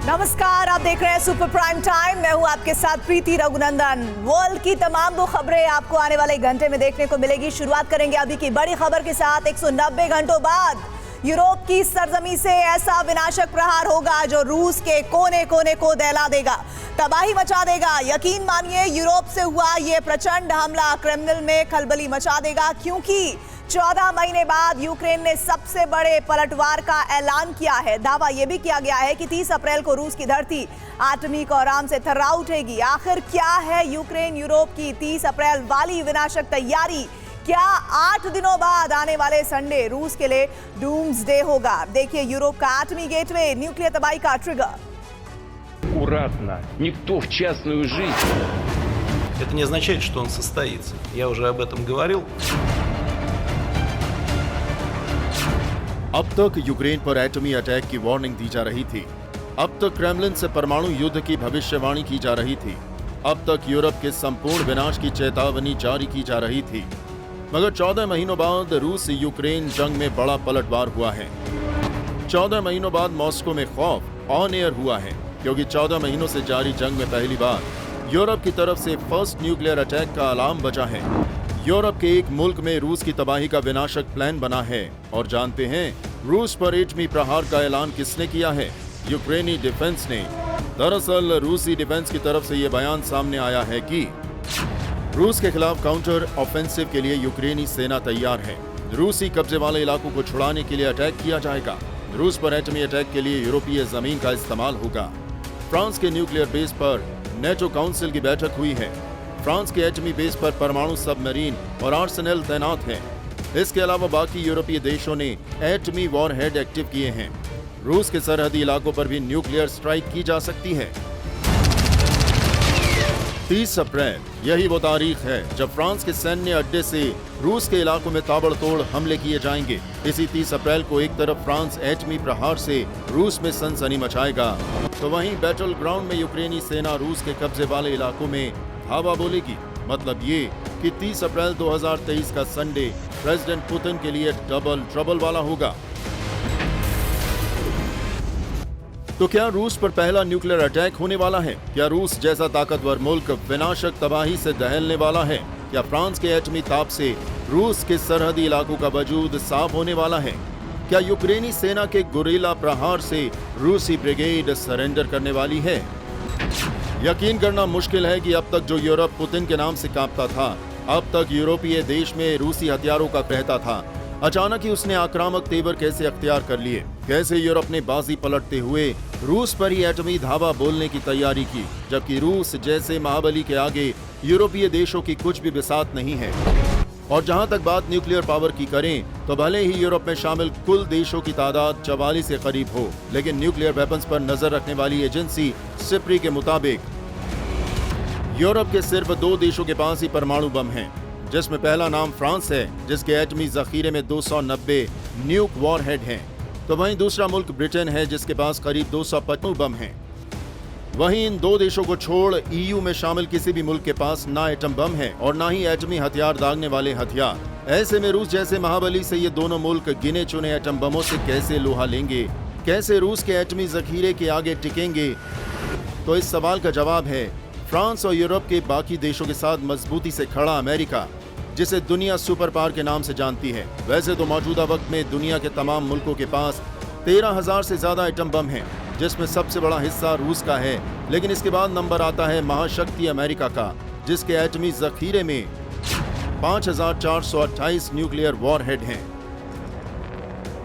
नमस्कार, आप देख रहे हैं सुपर प्राइम टाइम। मैं हूं आपके साथ प्रीति रघुनंदन। वर्ल्ड की तमाम वो खबरें आपको आने वाले घंटे में देखने को मिलेगी। शुरुआत करेंगे अभी की बड़ी खबर के साथ। 190 घंटों बाद यूरोप की सरजमी से ऐसा विनाशक प्रहार होगा जो रूस के कोने कोने को दहला देगा, तबाही मचा देगा। यकीन मानिए, यूरोप से हुआ ये प्रचंड हमला क्रेमलिन में खलबली मचा देगा, क्योंकि 14 महीने बाद यूक्रेन ने सबसे बड़े पलटवार का ऐलान किया है। दावा यह भी किया गया है कि 30 अप्रैल को रूस की धरती आतंक और आराम से थर्रा उठेगी। आखिर क्या है यूक्रेन यूरोप की 30 अप्रैल वाली विनाशक तैयारी? क्या 8 दिनों बाद आने वाले संडे रूस के लिए डूम्सडे होगा? देखिए यूरोप का एटमी गेटवे, न्यूक्लियर तबाही का ट्रिगर। Аккуратно, никто в частную жизнь. Это не означает, что он состоится. Я уже об этом говорил. अब तक यूक्रेन पर एटमी अटैक की वार्निंग दी जा रही थी। अब तक क्रेमलिन से परमाणु युद्ध की भविष्यवाणी की जा रही थी। अब तक यूरोप के संपूर्ण विनाश की चेतावनी जारी की जा रही थी। मगर 14 महीनों बाद रूस यूक्रेन जंग में बड़ा पलटवार हुआ है। 14 महीनों बाद मॉस्को में खौफ ऑन एयर हुआ है, क्योंकि 14 महीनों से जारी जंग में पहली बार यूरोप की तरफ से फर्स्ट न्यूक्लियर अटैक का अलार्म बजा है। यूरोप के एक मुल्क में रूस की तबाही का विनाशक प्लान बना है। और जानते हैं रूस पर एटमी प्रहार का ऐलान किसने किया है? यूक्रेनी डिफेंस ने। दरअसल रूसी डिफेंस की तरफ से यह बयान सामने आया है कि रूस के खिलाफ काउंटर ऑफेंसिव के लिए यूक्रेनी सेना तैयार है। रूसी कब्जे वाले इलाकों को छुड़ाने के लिए अटैक किया जाएगा। रूस पर एटमी अटैक के लिए यूरोपीय जमीन का इस्तेमाल होगा। फ्रांस के न्यूक्लियर बेस पर नेटो काउंसिल की बैठक हुई है। फ्रांस के एटमी बेस पर परमाणु सबमरीन और आर्सेनल तैनात है। इसके अलावा बाकी यूरोपीय देशों ने एटमी वॉरहेड एक्टिव किए हैं। रूस के सरहदी इलाकों पर भी न्यूक्लियर स्ट्राइक की जा सकती है। 30 अप्रैल यही वो तारीख है जब फ्रांस के सैन्य अड्डे से रूस के इलाकों में ताबड़तोड़ हमले किए जाएंगे। इसी 30 अप्रैल को एक तरफ फ्रांस एटमी प्रहार से रूस में सनसनी मचाएगा, तो वहीं बैटल ग्राउंड में यूक्रेनी सेना रूस के कब्जे वाले इलाकों में धावा बोलेगी। मतलब ये कि 30 अप्रैल 2023 का संडे प्रेसिडेंट पुतिन के लिए डबल ट्रबल वाला होगा। तो क्या रूस पर पहला न्यूक्लियर अटैक होने वाला है? क्या रूस जैसा ताकतवर मुल्क विनाशक तबाही से दहलने वाला है? क्या फ्रांस के एटमी ताप से रूस के सरहदी इलाकों का वजूद साफ होने वाला है? क्या यूक्रेनी सेना के गुरिल्ला प्रहार से रूसी ब्रिगेड सरेंडर करने वाली है? यकीन करना मुश्किल है कि अब तक जो यूरोप पुतिन के नाम से कांपता था, अब तक यूरोपीय देश में रूसी हथियारों का कहता था, अचानक ही उसने आक्रामक तेवर कैसे अख्तियार कर लिए? कैसे यूरोप ने बाजी पलटते हुए रूस पर ही एटमी धावा बोलने की तैयारी की, जबकि रूस जैसे महाबली के आगे यूरोपीय देशों की कुछ भी बिसात नहीं है। और जहां तक बात न्यूक्लियर पावर की करें, तो भले ही यूरोप में शामिल कुल देशों की तादाद 44 के करीब हो, लेकिन न्यूक्लियर वेपन्स पर नजर रखने वाली एजेंसी सिप्री के मुताबिक यूरोप के सिर्फ 2 देशों के पास ही परमाणु बम हैं, जिसमें पहला नाम फ्रांस है, जिसके एटमी जखीरे में 290 न्यूक वॉरहेड हैं। तो वहीं दूसरा मुल्क ब्रिटेन है, जिसके पास करीब 255 बम हैं। वहीं इन 2 देशों को छोड़ ईयू में शामिल किसी भी मुल्क के पास ना एटम बम है और ना ही एटमी हथियार दागने वाले हथियार। ऐसे में रूस जैसे महाबली से ये दोनों मुल्क गिने चुने एटम बमों से कैसे लोहा लेंगे? कैसे रूस के एटमी जखीरे के आगे टिकेंगे? तो इस सवाल का जवाब है फ्रांस और यूरोप के बाकी देशों के साथ मजबूती से खड़ा अमेरिका, जिसे दुनिया सुपर पावर के नाम से जानती है। वैसे तो मौजूदा वक्त में दुनिया के तमाम मुल्कों के पास 13,000 से ज्यादा एटम बम हैं, जिसमें सबसे बड़ा हिस्सा रूस का है। लेकिन इसके बाद नंबर आता है महाशक्ति अमेरिका का, जिसके एटमी जखीरे में 5,428 न्यूक्लियर वॉरहेड हैं।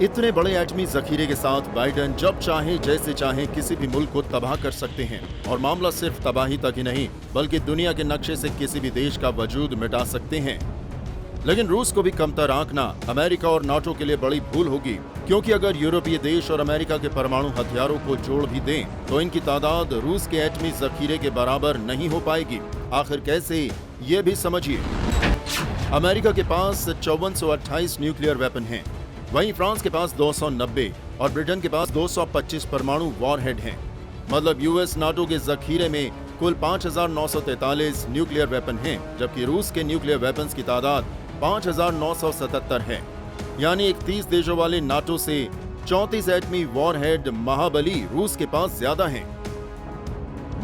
इतने बड़े एटमी जखीरे के साथ बाइडेन जब चाहे जैसे चाहे किसी भी मुल्क को तबाह कर सकते हैं। और मामला सिर्फ तबाही तक ही नहीं, बल्कि दुनिया के नक्शे से किसी भी देश का वजूद मिटा सकते हैं। लेकिन रूस को भी कमतर आंकना अमेरिका और नाटो के लिए बड़ी भूल होगी, क्योंकि अगर यूरोपीय देश और अमेरिका के परमाणु हथियारों को जोड़ भी दें, तो इनकी तादाद रूस के एटमी जखीरे के बराबर नहीं हो पाएगी। आखिर कैसे, ये भी समझिए। अमेरिका के पास 5428 न्यूक्लियर वेपन हैं, वहीं फ्रांस के पास 290 और ब्रिटेन के पास 225 परमाणु वॉरहेड हैं। मतलब यूएस नाटो के जखीरे में कुल 5,943 न्यूक्लियर वेपन हैं, जबकि रूस के न्यूक्लियर वेपन्स की तादाद 5,977 है। यानी 31 देशों वाले नाटो से 34 एटमी वॉरहेड महाबली रूस के पास ज्यादा हैं।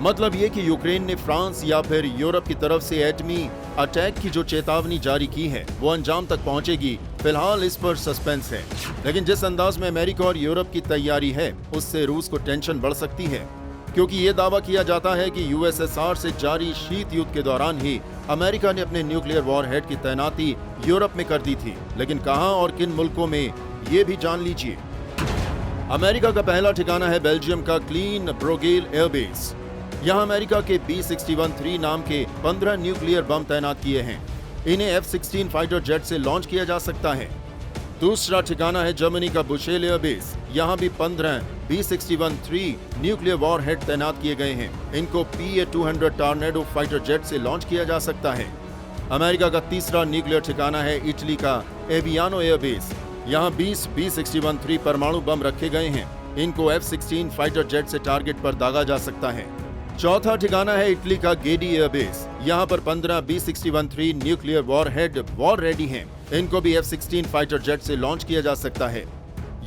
मतलब ये कि यूक्रेन ने फ्रांस या फिर यूरोप की तरफ से एटमी अटैक की जो चेतावनी जारी की है वो अंजाम तक पहुंचेगी, फिलहाल इस पर सस्पेंस है। लेकिन जिस अंदाज में अमेरिका और यूरोप की तैयारी है उससे रूस को टेंशन बढ़ सकती है, क्योंकि ये दावा किया जाता है कि यूएसएसआर से जारी शीत युद्ध के दौरान ही अमेरिका ने अपने न्यूक्लियर वॉरहेड की तैनाती यूरोप में कर दी थी। लेकिन कहां और किन मुल्कों में ये भी जान लीजिए। अमेरिका का पहला ठिकाना है बेल्जियम का क्लीन ब्रोगेल एयरबेस। यहाँ अमेरिका के B-61-3 नाम के 15 न्यूक्लियर बम तैनात किए हैं। इन्हें F-16 फाइटर जेट से लॉन्च किया जा सकता है। दूसरा ठिकाना है जर्मनी का बुशेल एयरबेस। यहाँ भी 15 B-61-3 न्यूक्लियर वॉरहेड तैनात किए गए हैं। इनको PA-200 टॉर्नेडो फाइटर जेट से लॉन्च किया जा सकता है। अमेरिका का तीसरा न्यूक्लियर ठिकाना है इटली का एवियानो एयरबेस। यहाँ 20 B-61-3 परमाणु बम रखे गए हैं। इनको F-16 फाइटर जेट से टारगेट पर दागा जा सकता है। चौथा ठिकाना है इटली का गेडी एयरबेस। यहाँ पर 15 B-61-3 nuclear warhead war ready हैं। इनको भी F-16 फाइटर जेट से लॉन्च किया जा सकता है।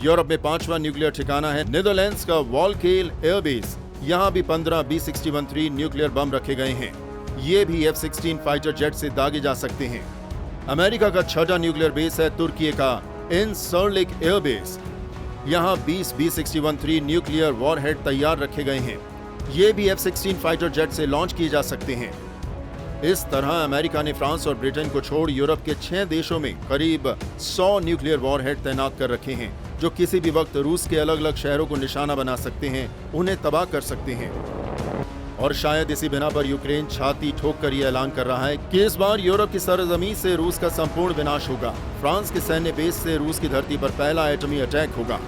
यूरोप में पांचवा न्यूक्लियर ठिकाना है नीदरलैंड्स का वॉलकेल एयरबेस। यहाँ भी 15 B-61-3 न्यूक्लियर बम रखे गए हैं। ये भी F-16 फाइटर जेट से दागे जा सकते हैं। अमेरिका का छठा न्यूक्लियर बेस है तुर्की का इनसर्लिक एयरबेस। यहाँ 20 B-61-3 न्यूक्लियर वॉरहेड तैयार रखे गए हैं। ये भी F-16 फाइटर जेट से लॉन्च किए जा सकते हैं। इस तरह अमेरिका ने फ्रांस और ब्रिटेन को छोड़ यूरोप के 6 देशों में करीब 100 न्यूक्लियर वॉरहेड तैनात कर रखे हैं, जो किसी भी वक्त रूस के अलग अलग शहरों को निशाना बना सकते हैं, उन्हें तबाह कर सकते हैं। और शायद इसी बिना पर यूक्रेन छाती ठोक कर यह ऐलान कर रहा है कि इस बार यूरोप की सरजमीं से रूस का संपूर्ण विनाश होगा। फ्रांस के सैन्य बेस से रूस की धरती पर पहला एटमी अटैक होगा।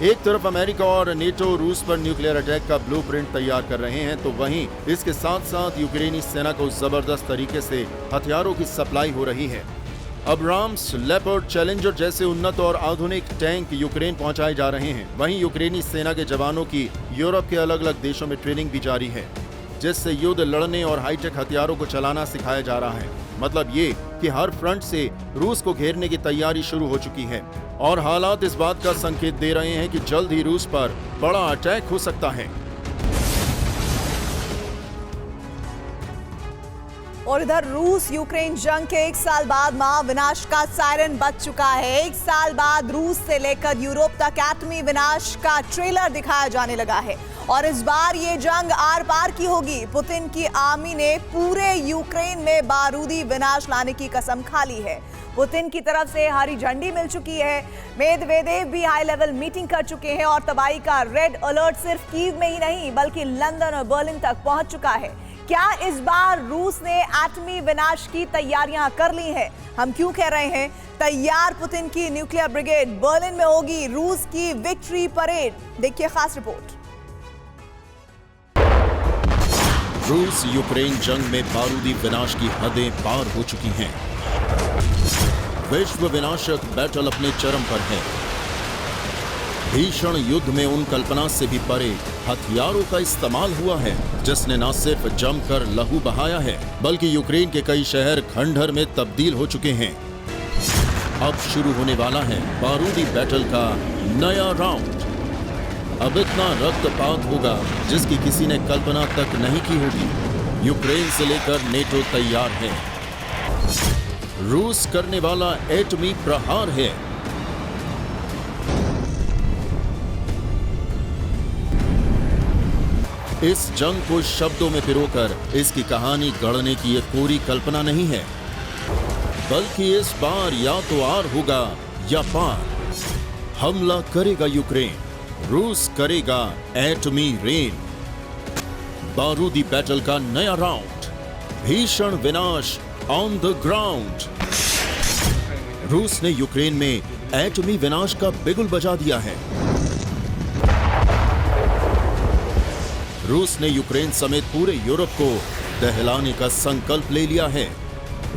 एक तरफ अमेरिका और नेटो रूस पर न्यूक्लियर अटैक का ब्लूप्रिंट तैयार कर रहे हैं, तो वहीं इसके साथ साथ यूक्रेनी सेना को जबरदस्त तरीके से हथियारों की सप्लाई हो रही है। अब्राम्स, लेपर्ड, चैलेंजर जैसे उन्नत और आधुनिक टैंक यूक्रेन पहुंचाए जा रहे हैं। वहीं यूक्रेनी सेना के जवानों की यूरोप के अलग अलग देशों में ट्रेनिंग भी जारी है, जिससे युद्ध लड़ने और हाईटेक हथियारों को चलाना सिखाया जा रहा है। मतलब ये कि हर फ्रंट से रूस को घेरने की तैयारी शुरू हो चुकी है और हालात इस बात का संकेत दे रहे हैं कि जल्द ही रूस पर बड़ा अटैक हो सकता है। और इधर रूस यूक्रेन जंग के 1 साल बाद महाविनाश का सायरन बज चुका है। 1 साल बाद रूस से लेकर यूरोप तक एटमी विनाश का ट्रेलर दिखाया जाने लगा है और इस बार ये जंग आर पार की होगी। पुतिन की आर्मी ने पूरे यूक्रेन में बारूदी विनाश लाने की कसम खा ली है। पुतिन की तरफ से हरी झंडी मिल चुकी है। मेदवेदेव भी हाई लेवल मीटिंग कर चुके हैं और तबाही का रेड अलर्ट सिर्फ कीव में ही नहीं बल्कि लंदन और बर्लिन तक पहुंच चुका है। क्या इस बार रूस ने एटमी विनाश की तैयारियां कर ली हैं? हम क्यों कह रहे हैं तैयार पुतिन की न्यूक्लियर ब्रिगेड? बर्लिन में होगी रूस की विक्ट्री परेड। देखिए खास रिपोर्ट। रूस यूक्रेन जंग में बारूदी विनाश की हदें पार हो चुकी हैं। विश्व विनाशक बैटल अपने चरम पर है। भीषण युद्ध में उन कल्पना से भी परे हथियारों का इस्तेमाल हुआ है जिसने न सिर्फ जमकर लहू बहाया है बल्कि यूक्रेन के कई शहर खंडहर में तब्दील हो चुके हैं। अब शुरू होने वाला है बारूदी बैटल का नया राउंड। अब इतना रक्तपात होगा जिसकी किसी ने कल्पना तक नहीं की होगी। यूक्रेन से लेकर नेटो तैयार है। रूस करने वाला एटमी प्रहार है। इस जंग को शब्दों में पिरोकर इसकी कहानी गढ़ने की ये पूरी कल्पना नहीं है, बल्कि इस बार या तो आर होगा या पार। हमला करेगा यूक्रेन, रूस करेगा एटमी रेन। बारूदी बैटल का नया राउंड, भीषण विनाश ऑन द ग्राउंड। रूस ने यूक्रेन में एटमी विनाश का बिगुल बजा दिया है। रूस ने यूक्रेन समेत पूरे यूरोप को दहलाने का संकल्प ले लिया है।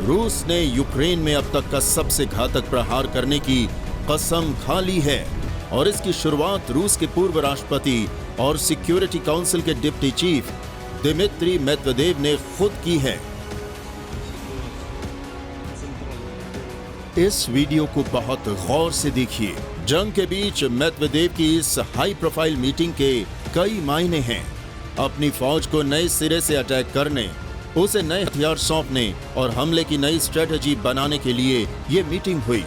रूस ने यूक्रेन में अब तक का सबसे घातक प्रहार करने की कसम खा ली है और इसकी शुरुआत रूस के पूर्व राष्ट्रपति और सिक्योरिटी काउंसिल के डिप्टी चीफ दिमित्री मेदवेदेव ने खुद की है। इस वीडियो को बहुत गौर से देखिए जंग के बीच मेदवेदेव की इस हाई प्रोफाइल मीटिंग के कई मायने हैं। अपनी फौज को नए सिरे से अटैक करने, उसे नए हथियार सौंपने और हमले की नई स्ट्रेटजी बनाने के लिए ये मीटिंग हुई।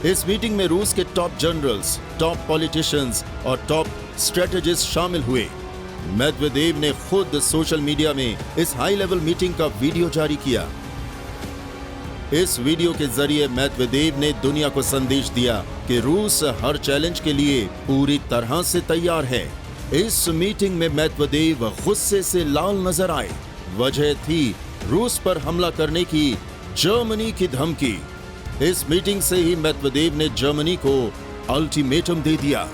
इस मीटिंग में रूस के टॉप जनरल्स, टॉप पॉलिटिशियंस और टॉप स्ट्रेटेजिस्ट शामिल हुए। मेदवेदेव ने खुद सोशल मीडिया में इस हाई लेवल मीटिंग का वीडियो जारी किया। इस वीडियो के जरिए मेदवेदेव ने दुनिया को संदेश दिया कि रूस हर चैलेंज के लिए पूरी तरह से तैयार है। इस मीटिंग में मेदवेदेव गुस्से से लाल नजर आए। वजह थी रूस पर हमला करने की जर्मनी की धमकी। इस मीटिंग से ही मेदवेदेव ने जर्मनी को अल्टीमेटम दे दिया।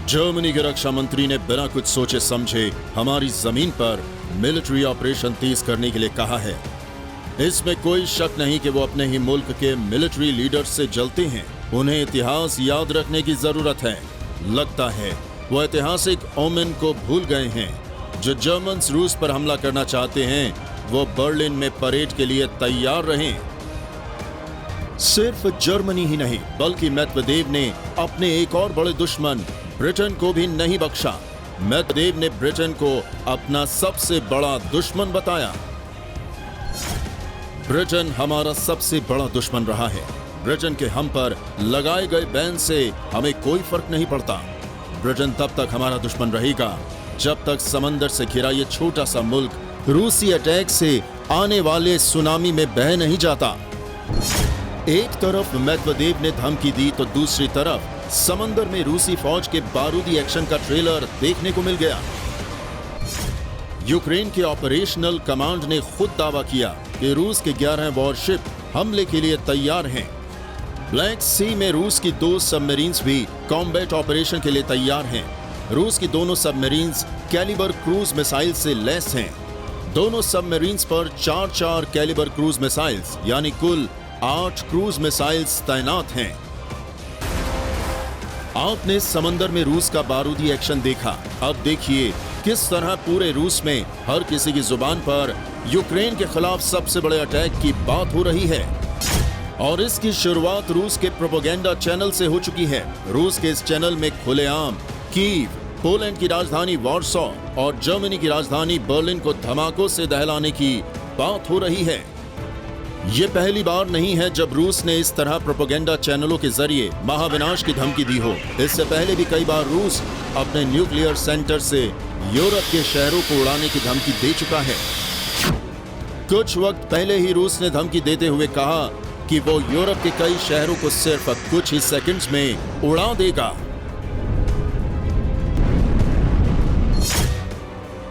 जर्मनी के रक्षा मंत्री ने बिना कुछ सोचे समझे हमारी जमीन पर मिलिट्री ऑपरेशन तेज करने के लिए कहा है। इसमें कोई शक नहीं कि वो अपने ही मुल्क के मिलिट्री लीडर्स से जलते हैं। उन्हें इतिहास याद रखने की जरूरत है। लगता है वो ऐतिहासिक ओमेन को भूल गए हैं। जो जर्मन्स रूस पर हमला करना चाहते हैं वो बर्लिन में परेड के लिए तैयार रहें। सिर्फ जर्मनी ही नहीं बल्कि मेदवेदेव ने अपने एक और बड़े दुश्मन ब्रिटेन को भी नहीं बख्शा। मेदवेदेव ने ब्रिटेन को अपना सबसे बड़ा दुश्मन बताया। ब्रिटेन हमारा सबसे बड़ा दुश्मन रहा है। ब्रिटेन के हम पर लगाए गए बैन से हमें कोई फर्क नहीं पड़ता। ब्रिटेन तब तक हमारा दुश्मन रहेगा जब तक समंदर से घिरा ये छोटा सा मुल्क रूसी अटैक से आने वाले सुनामी में बह नहीं जाता। एक तरफ मेदवेदेव ने धमकी दी तो दूसरी तरफ समंदर में रूसी फौज के बारूदी एक्शन का ट्रेलर देखने को मिल गया। यूक्रेन के ऑपरेशनल कमांड ने खुद दावा किया कि रूस के 11 वॉरशिप हमले के लिए तैयार हैं। ब्लैक सी में रूस की 2 सबमरीन्स भी कॉम्बैट ऑपरेशन के लिए तैयार हैं। रूस की दोनों सबमरीन्स कैलिबर क्रूज मिसाइल से लैस हैं। दोनों सबमरीन्स पर 4-4 कैलिबर क्रूज मिसाइल्स यानी कुल 8 क्रूज मिसाइल्स तैनात हैं। आपने समंदर में रूस का बारूदी एक्शन देखा। अब देखिए किस तरह पूरे रूस में हर किसी की जुबान पर यूक्रेन के खिलाफ सबसे बड़े अटैक की बात हो रही है। और इसकी शुरुआत रूस के प्रोपेगेंडा चैनल से हो चुकी है। रूस के इस चैनल में खुलेआम कीव, पोलैंड की राजधानी वॉर्सो और जर्मनी की राजधानी बर्लिन को धमाकों से दहलाने की बात हो रही है। ये पहली बार नहीं है जब रूस ने इस तरह प्रोपेगेंडा चैनलों के जरिए महाविनाश की धमकी दी हो। इससे पहले भी कई बार रूस अपने न्यूक्लियर सेंटर से यूरोप के शहरों को उड़ाने की धमकी दे चुका है। कुछ वक्त पहले ही रूस ने धमकी देते हुए कहा कि वो यूरोप के कई शहरों को सिर्फ कुछ ही सेकंड्स में उड़ा देगा।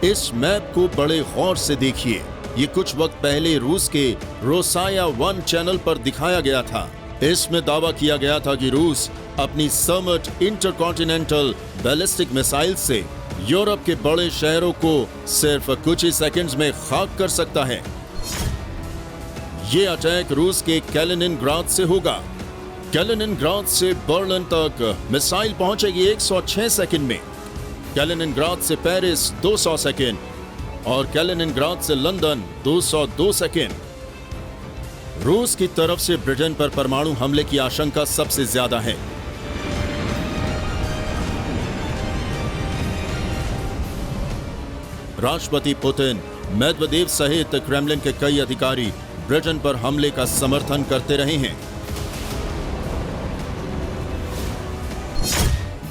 इस मैप को बड़े गौर से देखिए। ये कुछ वक्त पहले रूस के रोसाया 1 चैनल पर दिखाया गया था। इसमें दावा किया गया था कि रूस अपनी समट इंटरकॉन्टिनेंटल बैलिस्टिक मिसाइल से यूरोप के बड़े शहरों को सिर्फ कुछ ही सेकंड्स में खाक कर सकता है। ये अटैक रूस के कैलिनिनग्राद से होगा। कैलिनिनग्राद से बर्लिन तक मिसाइल पहुंचेगी 106 सेकंड में, कैलिनिनग्राद से पेरिस 200 सेकंड और कैलिनिनग्राद से लंदन 202 सेकंड। रूस की तरफ से ब्रिटेन पर परमाणु हमले की आशंका सबसे ज्यादा है। राष्ट्रपति पुतिन, मेदवेदेव सहित क्रेमलिन के कई अधिकारी ब्रिटेन पर हमले का समर्थन करते रहे हैं।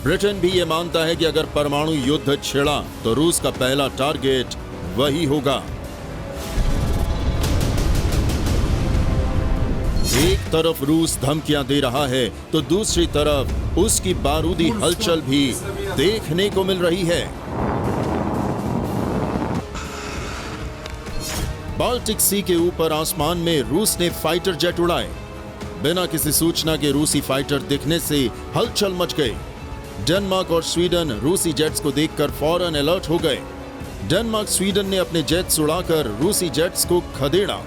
ब्रिटेन भी ये मानता है कि अगर परमाणु युद्ध छिड़ा तो रूस का पहला टारगेट वही होगा। एक तरफ रूस धमकियां दे रहा है तो दूसरी तरफ उसकी बारूदी हलचल भी देखने को मिल रही है। बाल्टिक सी के ऊपर आसमान में रूस ने फाइटर जेट उड़ाए। बिना किसी सूचना के रूसी फाइटर दिखने से हलचल मच गई। डेनमार्क और स्वीडन रूसी जेट्स को देखकर फौरन अलर्ट हो गए। डेनमार्क स्वीडन ने अपने जेट्स उड़ाकर रूसी जेट्स को खदेड़ा।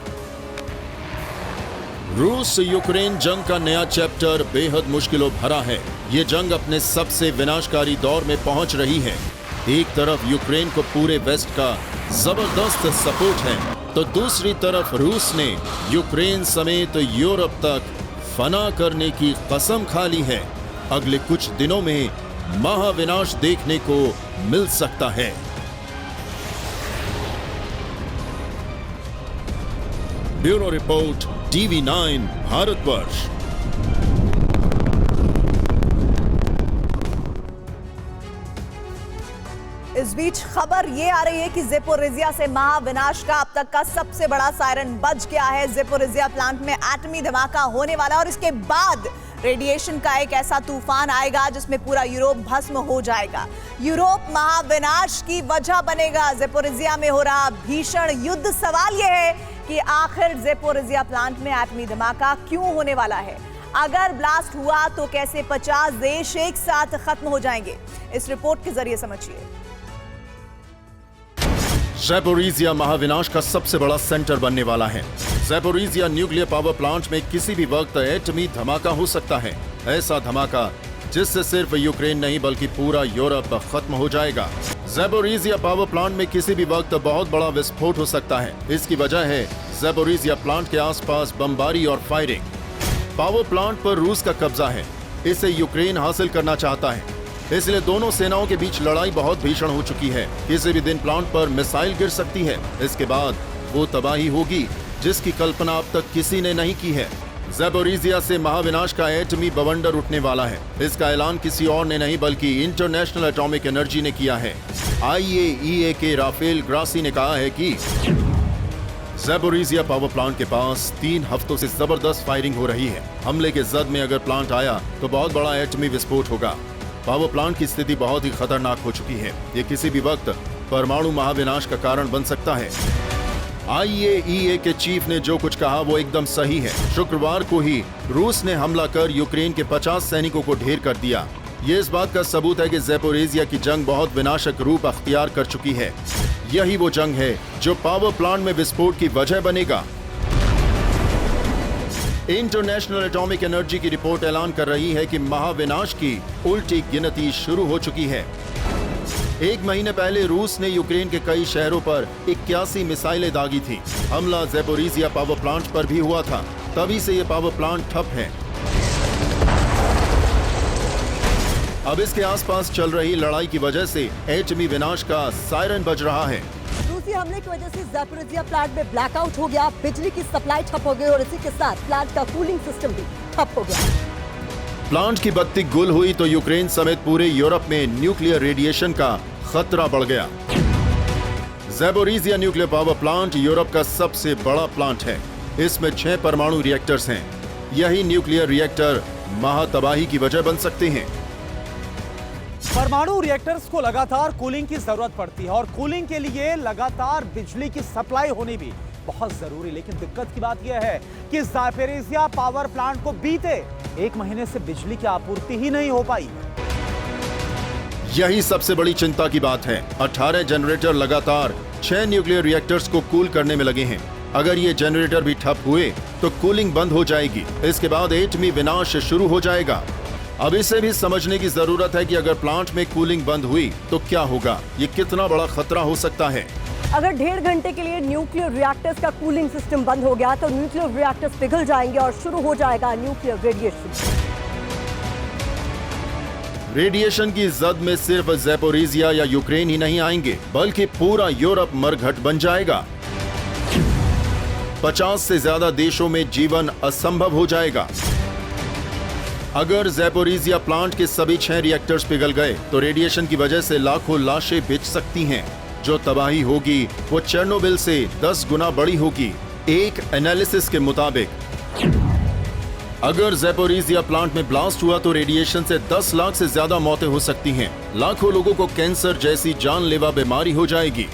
रूस यूक्रेन जंग का नया चैप्टर बेहद मुश्किलों भरा है। ये जंग अपने सबसे विनाशकारी दौर में पहुंच रही है। एक तरफ यूक्रेन को पूरे वेस्ट का जबरदस्त सपोर्ट है तो दूसरी तरफ रूस ने यूक्रेन समेत यूरोप तक फना करने की कसम खा ली है। अगले कुछ दिनों में महाविनाश देखने को मिल सकता है। Bureau report, TV9 Bharatvarsh. इस बीच खबर ये आ रही है कि ज़ेपोरिज़िया से महाविनाश का अब तक का सबसे बड़ा सायरन बज गया है। ज़ेपोरिज़िया प्लांट में एटमी धमाका होने वाला है और इसके बाद रेडिएशन का एक ऐसा तूफान आएगा जिसमें पूरा यूरोप भस्म हो जाएगा। यूरोप महाविनाश की वजह बनेगा। ज़ेपोरिज़िया में हो रहा भीषण युद्ध। सवाल यह है कि आखिर ज़ेपोरिज़िया प्लांट में एटमी धमाका क्यों होने वाला है? अगर ब्लास्ट हुआ तो कैसे 50 देश एक साथ खत्म हो जाएंगे? इस रिपोर्ट के जरिए समझिए। ज़ेपोरिज़िया महाविनाश का सबसे बड़ा सेंटर बनने वाला है। ज़ेपोरिज़िया न्यूक्लियर पावर प्लांट में किसी भी वक्त एटमी धमाका हो सकता है। ऐसा धमाका जिससे सिर्फ यूक्रेन नहीं बल्कि पूरा यूरोप खत्म हो जाएगा। ज़ेपोरिज़िया पावर प्लांट में किसी भी वक्त बहुत बड़ा विस्फोट हो सकता है। इसकी वजह है ज़ेपोरिज़िया प्लांट के आसपास बमबारी और फायरिंग। पावर प्लांट पर रूस का कब्जा है। इसे यूक्रेन हासिल करना चाहता है, इसलिए दोनों सेनाओं के बीच लड़ाई बहुत भीषण हो चुकी है। किसी भी दिन प्लांट पर मिसाइल गिर सकती है। इसके बाद वो तबाही होगी जिसकी कल्पना अब तक किसी ने नहीं की है। ज़ेपोरिज़िया से महाविनाश का एटमी बवंडर उठने वाला है। इसका ऐलान किसी और ने नहीं बल्कि इंटरनेशनल एटॉमिक एनर्जी ने किया है। IAEA के राफेल ग्रासी ने कहा है कि ज़ेपोरिज़िया पावर प्लांट के पास 3 हफ्तों से जबरदस्त फायरिंग हो रही है। हमले के जद में अगर प्लांट आया तो बहुत बड़ा एटमी विस्फोट होगा। पावर प्लांट की स्थिति बहुत ही खतरनाक हो चुकी है। ये किसी भी वक्त परमाणु महाविनाश का कारण बन सकता है। IAEA के चीफ ने जो कुछ कहा वो एकदम सही है। शुक्रवार को ही रूस ने हमला कर यूक्रेन के 50 सैनिकों को ढेर कर दिया। ये इस बात का सबूत है कि ज़ेपोरिज़िया की जंग बहुत विनाशक रूप अख्तियार कर चुकी है। यही वो जंग है जो पावर प्लांट में विस्फोट की वजह बनेगा। इंटरनेशनल एटॉमिक एनर्जी की रिपोर्ट ऐलान कर रही है कि महाविनाश की उल्टी गिनती शुरू हो चुकी है। 1 महीने पहले रूस ने यूक्रेन के कई शहरों पर 81 मिसाइलें दागी थी। हमला ज़ेपोरिज़िया पावर प्लांट पर भी हुआ था। तभी से ये पावर प्लांट ठप है। अब इसके आसपास चल रही लड़ाई की वजह से एटमी विनाश का सायरन बज रहा है। रूसी हमले की वजह से ज़ेपोरिज़िया प्लांट में ब्लैकआउट हो गया, बिजली की सप्लाई ठप हो गई और इसी के साथ प्लांट का कूलिंग सिस्टम भी ठप हो गया। प्लांट की बत्ती गुल हुई तो यूक्रेन समेत पूरे यूरोप में न्यूक्लियर रेडिएशन का खतरा बढ़ गया। Zaporizhzhia nuclear power plant Europe का सबसे बड़ा प्लांट है। इसमें 6 परमाणु रिएक्टर्स हैं। यही न्यूक्लियर रिएक्टर महातबाही की वजह बन सकते हैं। परमाणु रिएक्टर्स को लगातार कूलिंग की जरूरत पड़ती है और कूलिंग के लिए लगातार बिजली की सप्लाई होनी भी बहुत जरूरी। लेकिन दिक्कत की बात यह है कि ज़ेपोरिज़िया पावर प्लांट को बीते 1 महीने से बिजली की आपूर्ति ही नहीं हो पाई। यही सबसे बड़ी चिंता की बात है। 18 जनरेटर लगातार 6 न्यूक्लियर रिएक्टर्स को कूल करने में लगे हैं। अगर ये जनरेटर भी ठप हुए तो कूलिंग बंद हो जाएगी। इसके बाद एटमी विनाश शुरू हो जाएगा। अब इसे भी समझने की जरूरत है कि अगर प्लांट में कूलिंग बंद हुई तो क्या होगा। ये कितना बड़ा खतरा हो सकता है। अगर 1.5 घंटे के लिए न्यूक्लियर रिएक्टर्स का कूलिंग सिस्टम बंद हो गया तो न्यूक्लियर रिएक्टर्स पिघल जाएंगे और शुरू हो जाएगा न्यूक्लियर रेडिएशन। रेडिएशन की जद में सिर्फ ज़ेपोरिज़िया या यूक्रेन ही नहीं आएंगे बल्कि पूरा यूरोप मरघट बन जाएगा। 50 से ज्यादा देशों में जीवन असंभव हो जाएगा। अगर ज़ेपोरिज़िया प्लांट के सभी 6 रिएक्टर्स पिघल गए तो रेडिएशन की वजह से लाखों लाशें बिछ सकती हैं। जो तबाही होगी वो चेर्नोबिल से 10 गुना बड़ी होगी, एक एनालिसिस के मुताबिक। अगर ज़ेपोरिज़िया प्लांट में ब्लास्ट हुआ तो रेडिएशन से 10 लाख से ज्यादा मौतें हो सकती हैं। लाखों लोगों को कैंसर जैसी जानलेवा बीमारी हो जाएगी।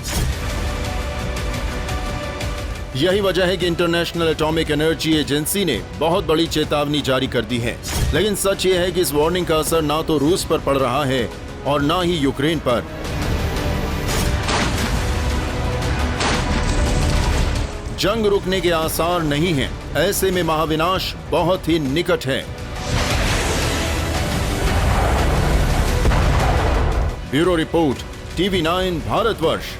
यही वजह है कि इंटरनेशनल एटॉमिक एनर्जी एजेंसी ने बहुत बड़ी चेतावनी जारी कर दी है। लेकिन सच ये है कि इस वार्निंग का असर ना तो रूस पर पड़ रहा है और ना ही यूक्रेन पर। जंग रुकने के आसार नहीं हैं। ऐसे में महाविनाश बहुत ही निकट है। Bureau report, TV9 Bharatvarsh.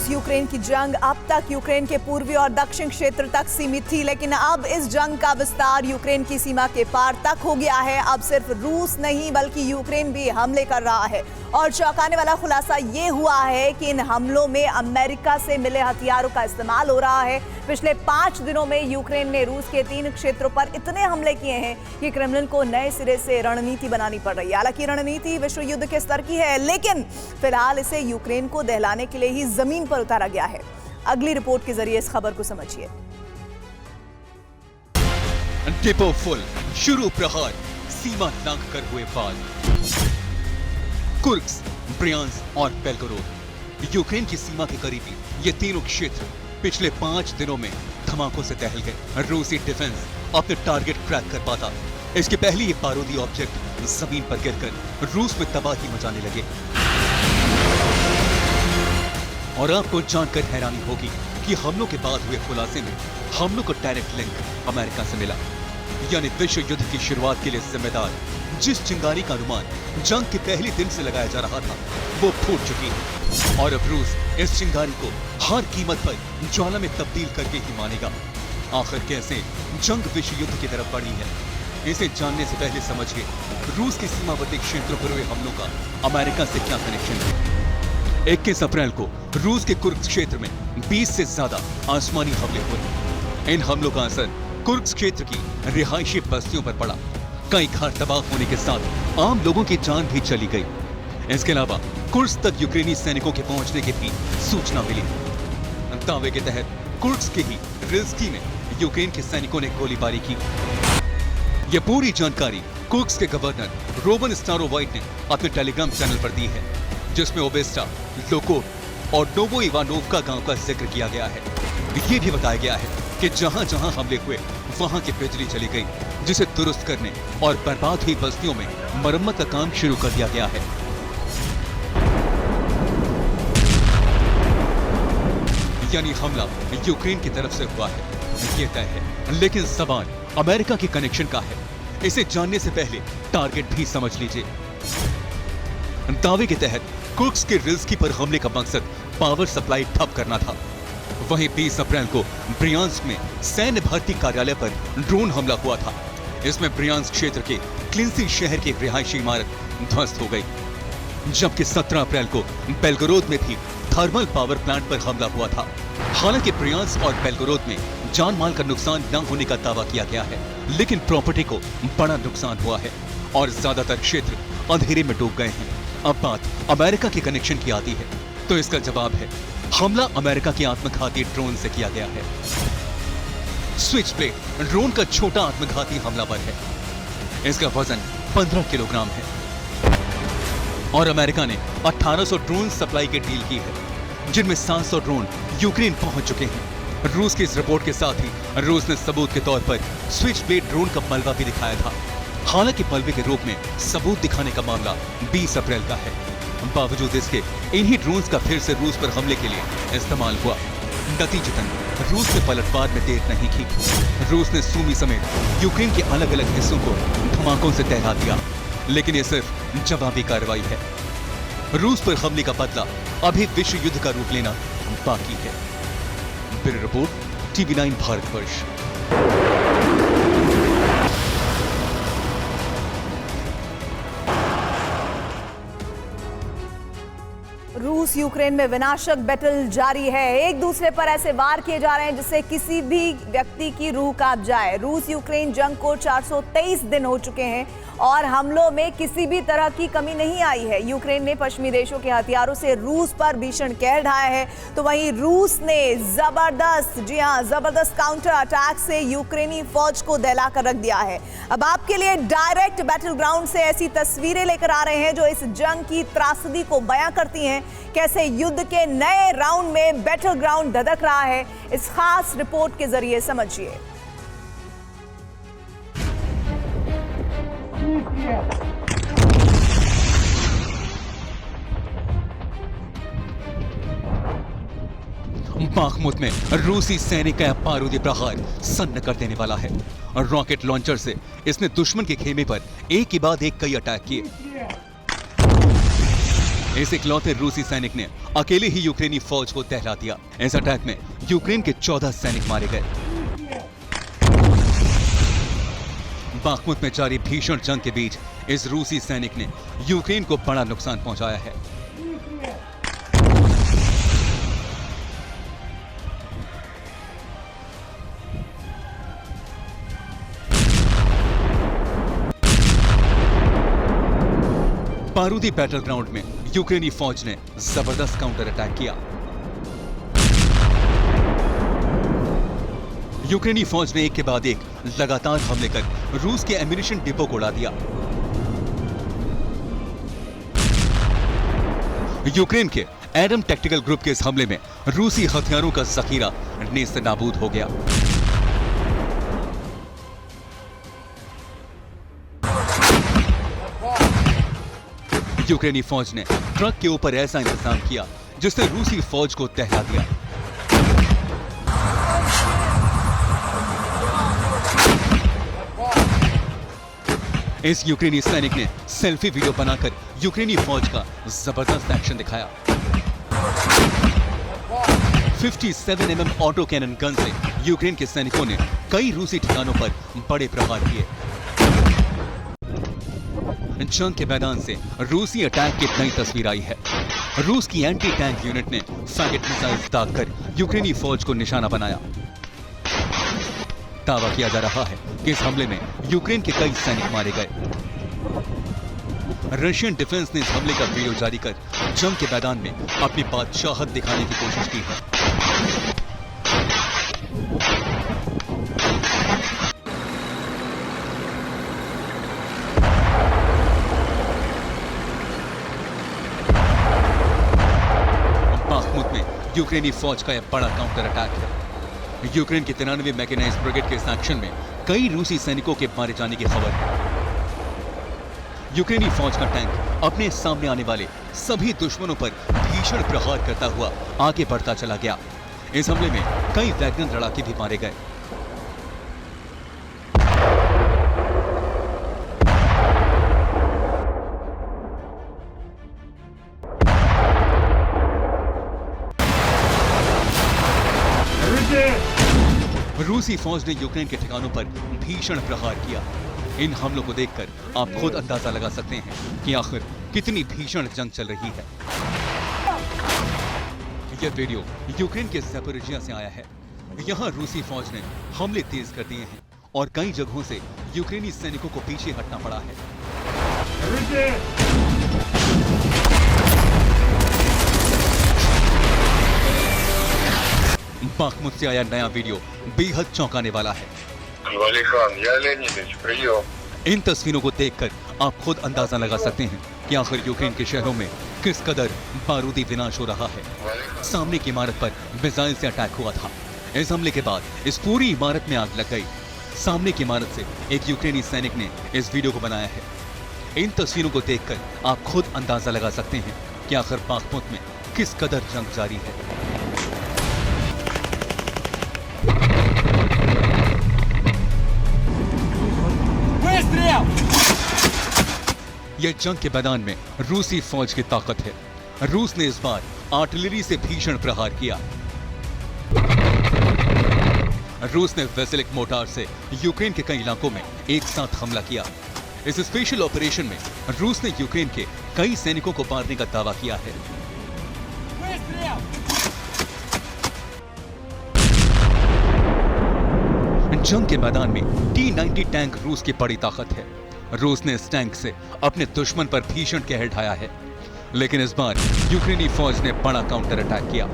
रूस यूक्रेन की जंग अब तक यूक्रेन के पूर्वी और दक्षिण क्षेत्र तक सीमित थी, लेकिन अब इस जंग का विस्तार यूक्रेन की सीमा के पार तक हो गया है। अब सिर्फ रूस नहीं बल्कि यूक्रेन भी हमले कर रहा है और चौंकाने वाला खुलासा ये हुआ है कि इन हमलों में अमेरिका से मिले हथियारों का इस्तेमाल हो रहा है। पिछले 5 दिनों में यूक्रेन ने रूस के 3 क्षेत्रों पर इतने हमले किए हैं कि क्रेमलिन को नए सिरे से रणनीति बनानी पड़ रही है। हालांकि रणनीति विश्व युद्ध के स्तर की है, लेकिन फिलहाल इसे यूक्रेन को दहलाने के लिए ही जमीन पर उतारा गया है। अगली रिपोर्ट के जरिए इस खबर को समझिए। डिपो फुल, शुरू प्रहार, सीमा लांघ कर हुए वार। कुर्स्क, ब्रियांस्क और बेलगोरोद यूक्रेन की सीमा के करीबी ये तीनों क्षेत्र पिछले 5 दिनों में धमाकों से दहल गए। रूसी डिफेंस अपने टारगेट क्रैक कर पाता, इसके पहले ये बारूदी ऑब्जेक्ट जमीन पर गिरकर रूस में तबाही मचाने लगे। और आपको जानकर हैरानी होगी कि हमलों के बाद हुए खुलासे में हमलों को डायरेक्ट लिंक अमेरिका से मिला, यानी विश्व युद्ध की शुरुआत के लिए जिम्मेदार जिस चिंगारी का अनुमान जंग के पहले दिन से लगाया जा रहा था वो फूट चुकी है। और अब रूस इस चिंगारी को हर कीमत पर ज्वाला में तब्दील करके ही मानेगा। आखिर कैसे जंग विश्व युद्ध की तरफ बढ़ी है, इसे जानने से पहले समझिए रूस के सीमावर्ती क्षेत्रों पर हुए हमलों का अमेरिका से क्या कनेक्शन है। 21 अप्रैल को रूस के कुर्स्क क्षेत्र में 20 से ज्यादा आसमानी हमले हुए। इन हमलों का असर कुर्स्क क्षेत्र की रिहायशी बस्तियों पर पड़ा। कई घर तबाह होने के साथ आम लोगों की जान भी चली गई। इसके अलावा कुर्स्क तक यूक्रेनी सैनिकों के पहुंचने की भी सूचना मिली। दावे के तहत कुर्स्क के ही रिल्स्की में यूक्रेन के सैनिकों ने गोलीबारी की। यह पूरी जानकारी कुर्स्क के गवर्नर रोमन स्टारोवाइट ने अपने टेलीग्राम चैनल पर दी है, जिसमें ओबेस्टा, लोकोव और नोवो इवानोव्का गांव का जिक्र किया गया है। ये भी बताया गया है कि जहां जहां हमले हुए वहां की बिजली चली गई, जिसे दुरुस्त करने और बर्बाद हुई बस्तियों में मरम्मत का काम शुरू कर दिया गया है। यानी हमला यूक्रेन की तरफ से हुआ है, ये तय है। लेकिन सवाल अमेरिका के कनेक्शन का है। इसे जानने से पहले टारगेट भी समझ लीजिए। दावे के तहत कुर्स्क के रिल्स्की पर हमले का मकसद पावर सप्लाई ठप करना था। वहीं 20 अप्रैल को ब्रियांस्क में सैन्य भर्ती कार्यालय पर ड्रोन हमला हुआ था। इसमें ब्रियांस्क क्षेत्र के क्लिंसी शहर की एक रिहायशी इमारत ध्वस्त हो गई। जबकि 17 अप्रैल को बेलगोरोद में भी थर्मल पावर प्लांट पर हमला हुआ था। हालांकि ब्रियांस्क और बेलगोरोद में जान माल का नुकसान न होने का दावा किया गया है, लेकिन प्रॉपर्टी को बड़ा नुकसान हुआ है और ज्यादातर क्षेत्र अंधेरे में डूब गए हैं। अब बात अमेरिका के कनेक्शन की आती है, तो इसका जवाब है हमला अमेरिका के आत्मघाती ड्रोन से किया गया है। स्विच ब्लेड ड्रोन का छोटा आत्मघाती हमलावर है। इसका वजन 15 किलोग्राम है और अमेरिका ने 1800 ड्रोन सप्लाई की डील की है, जिनमें 700 ड्रोन यूक्रेन पहुंच चुके हैं। रूस की इस रिपोर्ट के साथ ही रूस ने सबूत के तौर पर स्विच ब्लेड ड्रोन का मलबा भी दिखाया था। हालांकि मलबे के रूप में सबूत दिखाने का मामला 20 अप्रैल का है। बावजूद इसके इन्हीं ड्रोन्स का फिर से रूस पर हमले के लिए इस्तेमाल हुआ। नतीजतन रूस ने पलटवार में देर नहीं की। रूस ने सूमी समेत यूक्रेन के अलग अलग हिस्सों को धमाकों से दहला दिया, लेकिन ये सिर्फ जवाबी कार्रवाई है। रूस पर हमले का बदला अभी विश्व युद्ध का रूप लेना बाकी है। Bureau report, TV9 Bharatvarsh. रूस यूक्रेन में विनाशक बैटल जारी है। एक दूसरे पर ऐसे वार किए जा रहे हैं जिससे किसी भी व्यक्ति की रूह कांप जाए। रूस यूक्रेन जंग को 423 दिन हो चुके हैं और हमलों में किसी भी तरह की कमी नहीं आई है। यूक्रेन ने पश्चिमी देशों के हथियारों से रूस पर भीषण कहर ढाया है, तो वहीं रूस ने जबरदस्त काउंटर अटैक से यूक्रेनी फौज को दहला कर रख दिया है। अब आपके लिए डायरेक्ट बैटल ग्राउंड से ऐसी तस्वीरें लेकर आ रहे हैं जो इस जंग की त्रासदी को बयां करती हैं। कैसे युद्ध के नए राउंड में बैटल ग्राउंड धधक रहा है, इस खास रिपोर्ट के जरिए समझिए। बाखमुत में रूसी सैनिक का बारूदी प्रहार सन्न कर देने वाला है। रॉकेट लॉन्चर से इसने दुश्मन के खेमे पर एक के बाद एक कई अटैक किए। इस इकलौते रूसी सैनिक ने अकेले ही यूक्रेनी फौज को दहला दिया। इस अटैक में यूक्रेन के 14 सैनिक मारे गए। बाखमुत में जारी भीषण जंग के बीच इस रूसी सैनिक ने यूक्रेन को बड़ा नुकसान पहुंचाया है। बारूदी बैटल ग्राउंड में यूक्रेनी फौज ने जबरदस्त काउंटर अटैक किया। यूक्रेनी फौज ने एक के बाद एक लगातार हमले कर रूस के एम्यूनिशन डिपो को उड़ा दिया। यूक्रेन के एडम टैक्टिकल ग्रुप के इस हमले में रूसी हथियारों का जखीरा नेस्त नाबूद हो गया। यूक्रेनी फौज ने ट्रक के ऊपर ऐसा इंतजाम किया जिसने रूसी फौज को दहला दिया। इस यूक्रेनी सैनिक ने सेल्फी वीडियो बनाकर यूक्रेनी फौज का जबरदस्त एक्शन दिखाया। 57 mm ऑटो कैनन गन से यूक्रेन के सैनिकों ने कई रूसी ठिकानों पर बड़े प्रहार किए। जंग के मैदान से रूसी अटैक की नई तस्वीर आई है। रूस की एंटी टैंक यूनिट ने फैगेट मिसाइल दागकर यूक्रेनी फौज को निशाना बनाया। दावा किया जा रहा है कि इस हमले में यूक्रेन के कई सैनिक मारे गए। रशियन डिफेंस ने इस हमले का वीडियो जारी कर जंग के मैदान में अपनी बादशाहत दिखाने की कोशिश की है। बाखमुत में यूक्रेनी फौज का यह बड़ा काउंटर अटैक है। यूक्रेन के 93 मैकेनाइज्ड ब्रिगेड के इस एक्शन में कई रूसी सैनिकों के मारे जाने की खबर है। यूक्रेनी फौज का टैंक अपने सामने आने वाले सभी दुश्मनों पर भीषण प्रहार करता हुआ आगे बढ़ता चला गया। इस हमले में कई वैगन लड़ाके भी मारे गए। रूसी फौज ने यूक्रेन के ठिकानों पर भीषण प्रहार किया। इन हमलों को देखकर आप खुद अंदाजा लगा सकते हैं कि आखिर कितनी भीषण जंग चल रही है। यह वीडियो यूक्रेन के ज़ैपोरिजिया से आया है। यहां रूसी फौज ने हमले तेज कर दिए हैं और कई जगहों से यूक्रेनी सैनिकों को पीछे हटना पड़ा है। बाखमुत से आया नया वीडियो बेहद चौंकाने वाला है। इन तस्वीरों को देखकर आप खुद अंदाजा लगा सकते हैं कि आखिर यूक्रेन के शहरों में किस कदर बारूदी विनाश हो रहा है। सामने की इमारत पर मिसाइल से अटैक हुआ था। इस हमले के बाद इस पूरी इमारत में आग लग गई। सामने की इमारत से एक यूक्रेनी सैनिक ने इस वीडियो को बनाया है। इन तस्वीरों को देखकर आप खुद अंदाजा लगा सकते हैं कि आखिर बाखमुत में किस कदर जंग जारी है। यह जंग के मैदान में रूसी फौज की ताकत है। रूस ने इस बार आर्टिलरी से भीषण प्रहार किया। रूस ने वेसेलिक मोर्टार से यूक्रेन के कई इलाकों में एक साथ हमला किया। इस स्पेशल ऑपरेशन में रूस ने यूक्रेन के कई सैनिकों को मारने का दावा किया है। जंग के मैदान में T-90 टैंक रूस की बड़ी ताकत है। रूस ने इस टैंक से अपने दुश्मन पर भीषण कहर ढाया है, लेकिन इस बार यूक्रेनी फौज ने बड़ा काउंटर अटैक किया।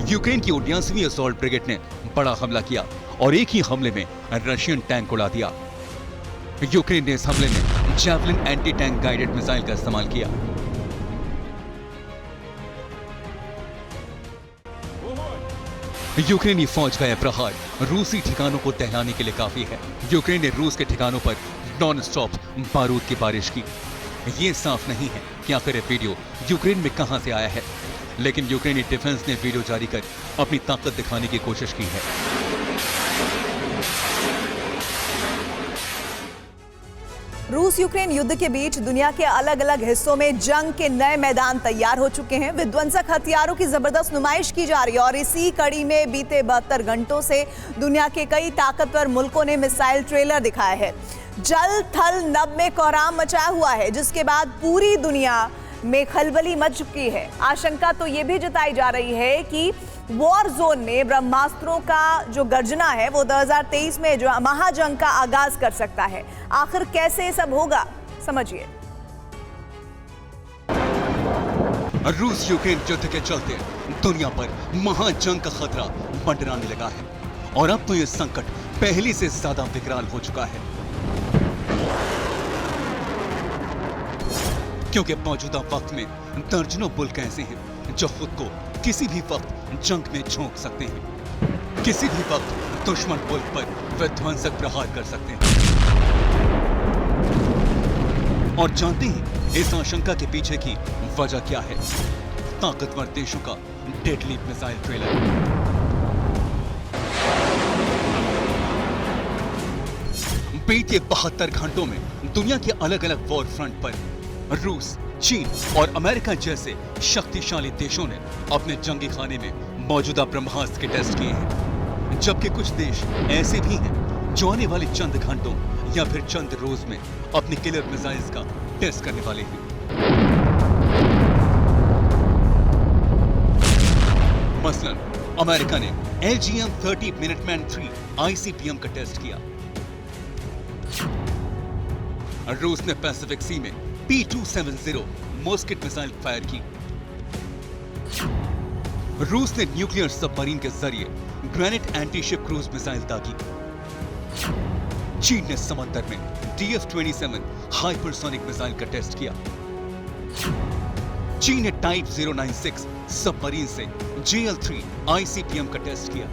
यूक्रेन की 79वीं असॉल्ट ब्रिगेड ने बड़ा हमला किया और एक ही हमले में रशियन टैंक उड़ा दिया। यूक्रेन ने इस हमले में javelin anti tank guided missile का इस्तेमाल किया। यूक्रेनी फौज का यह प्रहार रूसी ठिकानों को दहलाने के लिए काफी है। यूक्रेन ने रूस के ठिकानों पर नॉन स्टॉप बारूद की बारिश की। ये साफ नहीं है कि आखिर यह वीडियो यूक्रेन में कहां से आया है, लेकिन यूक्रेनी डिफेंस ने वीडियो जारी कर अपनी ताकत दिखाने की कोशिश की है। रूस रूस यूक्रेन युद्ध के बीच दुनिया के अलग अलग हिस्सों में जंग के नए मैदान तैयार हो चुके हैं। विध्वंसक हथियारों की जबरदस्त नुमाइश की जा रही है और इसी कड़ी में बीते 72 घंटों से दुनिया के कई ताकतवर मुल्कों ने मिसाइल ट्रेलर दिखाया है। जल थल नभ में कोहराम मचाया हुआ है, जिसके बाद पूरी दुनिया में खलबली मच चुकी है। आशंका तो ये भी जताई जा रही है कि वॉर जोन में ब्रह्मास्त्रों का जो गर्जना है वो 2023 में जो महाजंग का आगाज कर सकता है। आखिर कैसे सब होगा, समझिए। रूस यूक्रेन युद्ध के चलते दुनिया पर महाजंग का खतरा मंडराने लगा है और अब तो यह संकट पहले से ज्यादा विकराल हो चुका है, क्योंकि मौजूदा वक्त में दर्जनों मुल्क ऐसे हैं जो खुद को किसी भी वक्त जंग में झोंक सकते हैं, किसी भी वक्त दुश्मन मुल्क पर विध्वंसक प्रहार कर सकते हैं। और जानते हैं इस आशंका के पीछे की वजह क्या है? ताकतवर देशों का डेडली मिसाइल ट्रेलर। बीते 72 घंटों में दुनिया के अलग अलग वॉर फ्रंट पर रूस, चीन और अमेरिका जैसे शक्तिशाली देशों ने अपने जंगी खाने में मौजूदा ब्रह्मास्त्र के टेस्ट किए हैं, जबकि कुछ देश ऐसे भी हैं जो आने वाले चंद घंटों या फिर चंद रोज में अपने किलर मिसाइल्स का टेस्ट करने वाले हैं। मसलन अमेरिका ने LGM-30 मिनटमैन 3 ICBM का टेस्ट किया। रूस ने पैसिफिक सी में P-270 मॉस्किट मिसाइल फायर की। रूस ने न्यूक्लियर सबमरीन के जरिए grenade anti ship cruise missile दागी। चीन ने समंदर में DF-27 हाइपरसोनिक मिसाइल का टेस्ट किया। चीन ने टाइप 096 सबमरीन से JL-3 ICBM का टेस्ट किया।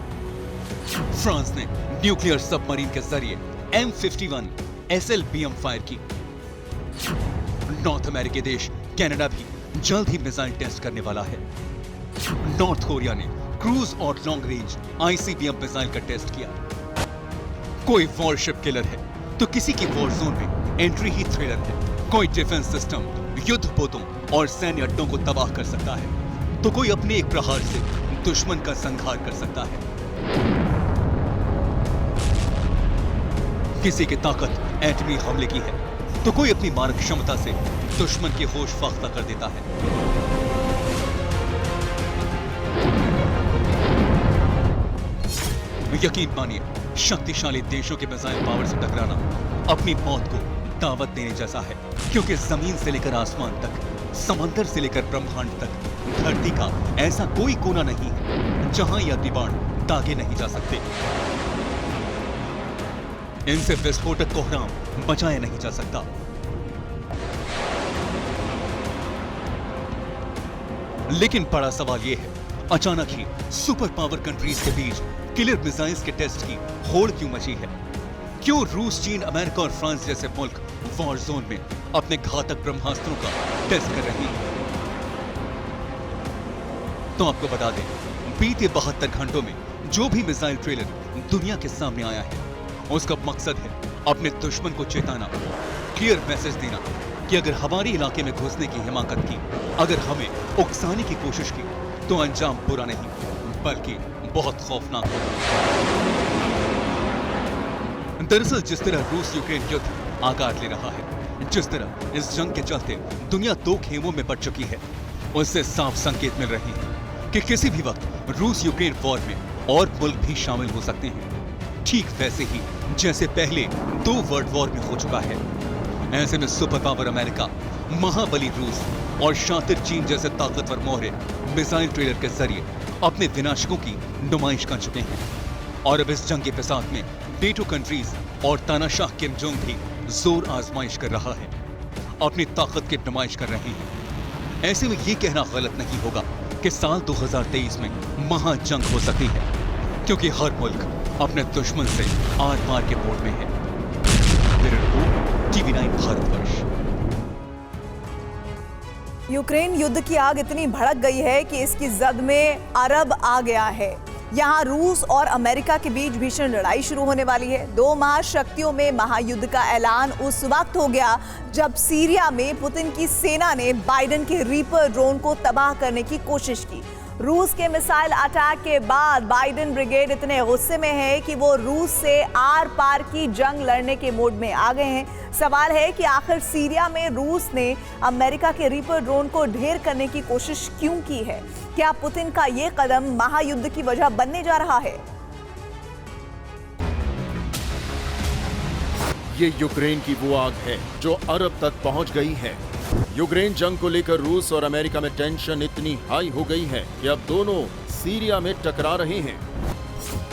फ्रांस ने न्यूक्लियर सबमरीन के जरिए M51 SLBM फायर की। नॉर्थ अमेरिकी देश कनाडा भी जल्द ही मिसाइल टेस्ट करने वाला है। नॉर्थ कोरिया ने क्रूज और लॉन्ग रेंज ICBM मिसाइल का टेस्ट किया। कोई वॉरशिप किलर है तो किसी की वॉर जोन में एंट्री ही थ्रिलर है। कोई डिफेंस सिस्टम युद्ध पोतों और सैन्य अड्डों को तबाह कर सकता है तो कोई अपने एक प्रहार से दुश्मन का संहार कर सकता है। किसी की ताकत एटमी हमले की है तो कोई अपनी मारक क्षमता से दुश्मन की होश फाख्ता कर देता है। यकीन मानिए, शक्तिशाली देशों के मिसाइल पावर से टकराना अपनी मौत को दावत देने जैसा है, क्योंकि जमीन से लेकर आसमान तक, समंदर से लेकर ब्रह्मांड तक धरती का ऐसा कोई कोना नहीं है जहां यह विमान दागे नहीं जा सकते। इनसे विस्फोटक कोहराम बचाया नहीं जा सकता। लेकिन बड़ा सवाल यह है, अचानक ही सुपर पावर कंट्रीज के बीच किलर मिसाइल्स के टेस्ट की होड़ क्यों मची है? क्यों रूस, चीन, अमेरिका और फ्रांस जैसे मुल्क वॉर जोन में अपने घातक ब्रह्मास्त्रों का टेस्ट कर रहे हैं? तो आपको बता दें, बीते 72 घंटों में जो भी मिसाइल ट्रेलर दुनिया के सामने आया है, उसका मकसद है अपने दुश्मन को चेताना, क्लियर मैसेज देना कि अगर हमारे इलाके में घुसने की हिमाकत की, अगर हमें उकसाने की कोशिश की, तो अंजाम बुरा नहीं बल्कि बहुत खौफनाक होगा। दरअसल जिस तरह रूस यूक्रेन युद्ध आकार ले रहा है, जिस तरह इस जंग के चलते दुनिया दो खेमों में बट चुकी है, उससे साफ संकेत मिल रहे हैं कि किसी भी वक्त रूस यूक्रेन वॉर में और मुल्क भी शामिल हो सकते हैं, ठीक वैसे ही जैसे पहले 2 वर्ल्ड वॉर में हो चुका है। ऐसे में सुपर पावर अमेरिका, महाबली रूस और शातिर चीन जैसे ताकतवर मोहरे मिसाइल ट्रेलर के जरिए अपने विनाशकों की नुमाइश कर चुके हैं। और अब इस जंग के फिसाद में नेटो कंट्रीज और तानाशाह किम जोंग भी जोर आजमाइश कर रहा है, अपनी ताकत की नुमाइश कर रहे हैं। ऐसे में ये कहना गलत नहीं होगा कि साल 2023 में महाजंग हो सकती है, क्योंकि हर मुल्क अपने दुश्मन से आर पार के मोड में है। TV9 भारतवर्ष। यूक्रेन युद्ध की आग इतनी भड़क गई है कि इसकी जद में अरब आ गया है। यहाँ रूस और अमेरिका के बीच भीषण लड़ाई शुरू होने वाली है। दो महाशक्तियों में महायुद्ध का ऐलान उस वक्त हो गया जब सीरिया में पुतिन की सेना ने बाइडेन के रीपर ड्रोन को तबाह करने की कोशिश की। रूस के मिसाइल अटैक के बाद बाइडेन ब्रिगेड इतने गुस्से में है कि वो रूस से आर पार की जंग लड़ने के मोड में आ गए हैं। सवाल है कि आखिर सीरिया में रूस ने अमेरिका के रीपर ड्रोन को ढेर करने की कोशिश क्यों की है? क्या पुतिन का ये कदम महायुद्ध की वजह बनने जा रहा है? ये यूक्रेन की वो आग है जो अरब तक पहुंच गई है। यूक्रेन जंग को लेकर रूस और अमेरिका में टेंशन इतनी हाई हो गई है कि अब दोनों सीरिया में टकरा रहे हैं।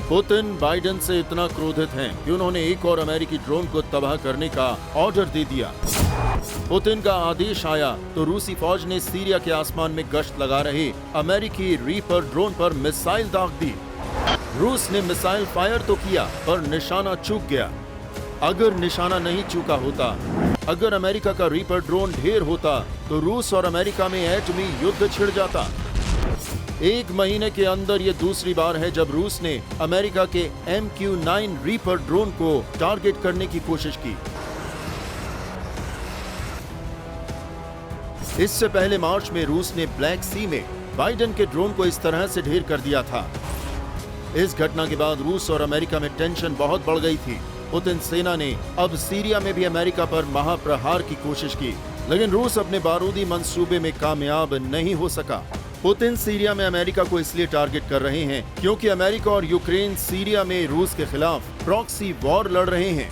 पुतिन बाइडेन से इतना क्रोधित हैं कि उन्होंने एक और अमेरिकी ड्रोन को तबाह करने का ऑर्डर दे दिया। पुतिन का आदेश आया तो रूसी फौज ने सीरिया के आसमान में गश्त लगा रहे अमेरिकी रीपर ड्रोन पर मिसाइल दाग दी। रूस ने मिसाइल फायर तो किया पर निशाना चूक गया। अगर निशाना नहीं चूका होता, अगर अमेरिका का रीपर ड्रोन ढेर होता तो रूस और अमेरिका में एटमी युद्ध छिड़ जाता। एक महीने के अंदर ये दूसरी बार है जब रूस ने अमेरिका के MQ-9 रीपर ड्रोन को टारगेट करने की कोशिश की। इससे पहले मार्च में रूस ने ब्लैक सी में बाइडेन के ड्रोन को इस तरह से ढेर कर दिया था। इस घटना के बाद रूस और अमेरिका में टेंशन बहुत बढ़ गई थी। पुतिन सेना ने अब सीरिया में भी अमेरिका पर महाप्रहार की कोशिश की, लेकिन रूस अपने बारूदी मंसूबे में कामयाब नहीं हो सका। पुतिन सीरिया में अमेरिका को इसलिए टारगेट कर रहे हैं क्योंकि अमेरिका और यूक्रेन सीरिया में रूस के खिलाफ प्रॉक्सी वॉर लड़ रहे हैं।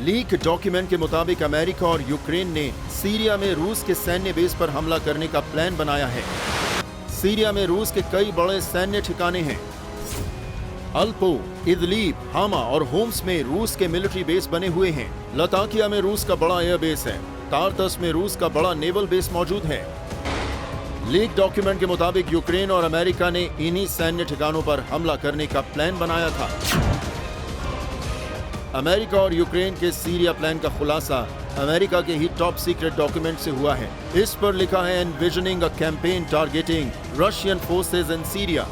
लीक डॉक्यूमेंट के मुताबिक अमेरिका और यूक्रेन ने सीरिया में रूस के सैन्य बेस पर हमला करने का प्लान बनाया है। सीरिया में रूस के कई बड़े सैन्य ठिकाने हैं। अल्पो, इदलीब, हामा और होम्स में रूस के मिलिट्री बेस बने हुए हैं। लताकिया में रूस का बड़ा एयर बेस है। तार्तस में रूस का बड़ा नेवल बेस मौजूद है। लीक डॉक्यूमेंट के मुताबिक यूक्रेन और अमेरिका ने इन्हीं सैन्य ठिकानों पर हमला करने का प्लान बनाया था। अमेरिका और यूक्रेन के सीरिया प्लान का खुलासा अमेरिका के ही टॉप सीक्रेट डॉक्यूमेंट से हुआ है। इस पर लिखा है envisioning a campaign targeting Russian forces in Syria.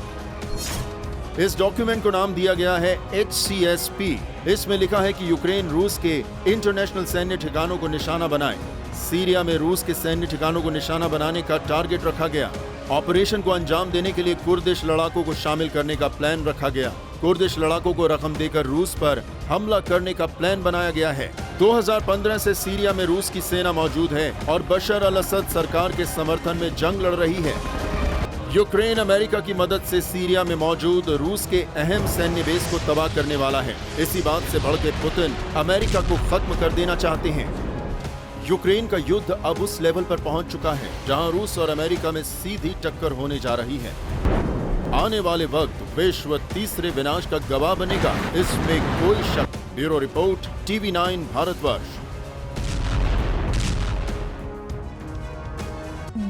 इस डॉक्यूमेंट को नाम दिया गया है HCSP। इसमें लिखा है कि यूक्रेन रूस के इंटरनेशनल सैन्य ठिकानों को निशाना बनाए। सीरिया में रूस के सैन्य ठिकानों को निशाना बनाने का टारगेट रखा गया। ऑपरेशन को अंजाम देने के लिए कुर्दिश लड़ाकों को शामिल करने का प्लान रखा गया। कुर्दिश लड़ाकों को रकम देकर रूस पर हमला करने का प्लान बनाया गया है। 2015 से सीरिया में रूस की सेना मौजूद है और बशर अल असद सरकार के समर्थन में जंग लड़ रही है। यूक्रेन अमेरिका की मदद से सीरिया में मौजूद रूस के अहम सैन्य बेस को तबाह करने वाला है। इसी बात से भड़के पुतिन अमेरिका को खत्म कर देना चाहते हैं। यूक्रेन का युद्ध अब उस लेवल पर पहुंच चुका है जहां रूस और अमेरिका में सीधी टक्कर होने जा रही है। आने वाले वक्त विश्व तीसरे विनाश का गवाह बनेगा, इसमें कोई शक। Bureau report, TV9 Bharatvarsh.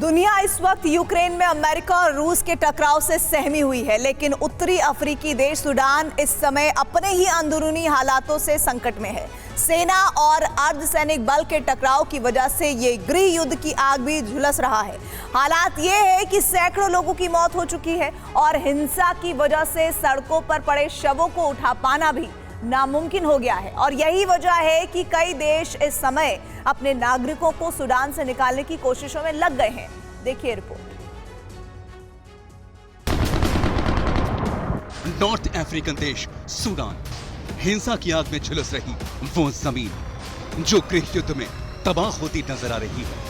दुनिया इस वक्त यूक्रेन में अमेरिका और रूस के टकराव से सहमी हुई है, लेकिन उत्तरी अफ्रीकी देश सूडान इस समय अपने ही अंदरूनी हालातों से संकट में है। सेना और अर्धसैनिक बल के टकराव की वजह से ये गृह युद्ध की आग भी झुलस रहा है। हालात ये है कि सैकड़ों लोगों की मौत हो चुकी है और हिंसा की वजह से सड़कों पर पड़े शवों को उठा पाना भी नामुमकिन हो गया है। और यही वजह है कि कई देश इस समय अपने नागरिकों को सूडान से निकालने की कोशिशों में लग गए हैं। देखिए रिपोर्ट। नॉर्थ अफ्रीकन देश सूडान, हिंसा की आग में झुलस रही वो जमीन जो गृह युद्ध में तबाह होती नजर आ रही है।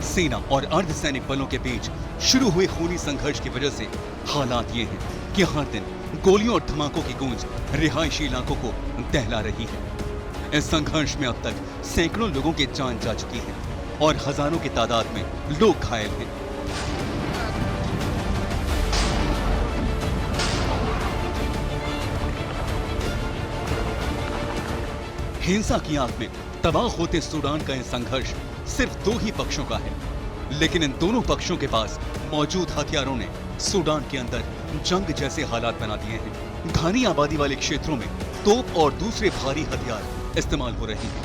सेना और अर्धसैनिक बलों के बीच शुरू हुए खूनी संघर्ष की वजह से हालात ये हैं कि हर दिन गोलियों और धमाकों की गूंज रिहायशी इलाकों को दहला रही है। इस संघर्ष में अब तक सैकड़ों लोगों की जान जा चुकी है और हजारों की तादाद में लोग घायल हैं। हिंसा की आग में तबाह होते सूडान का यह संघर्ष सिर्फ दो ही पक्षों का है, लेकिन इन दोनों पक्षों के पास मौजूद हथियारों ने सूडान के अंदर जंग जैसे हालात बना दिए हैं। घनी आबादी वाले क्षेत्रों में तोप और दूसरे भारी हथियार इस्तेमाल हो रहे हैं।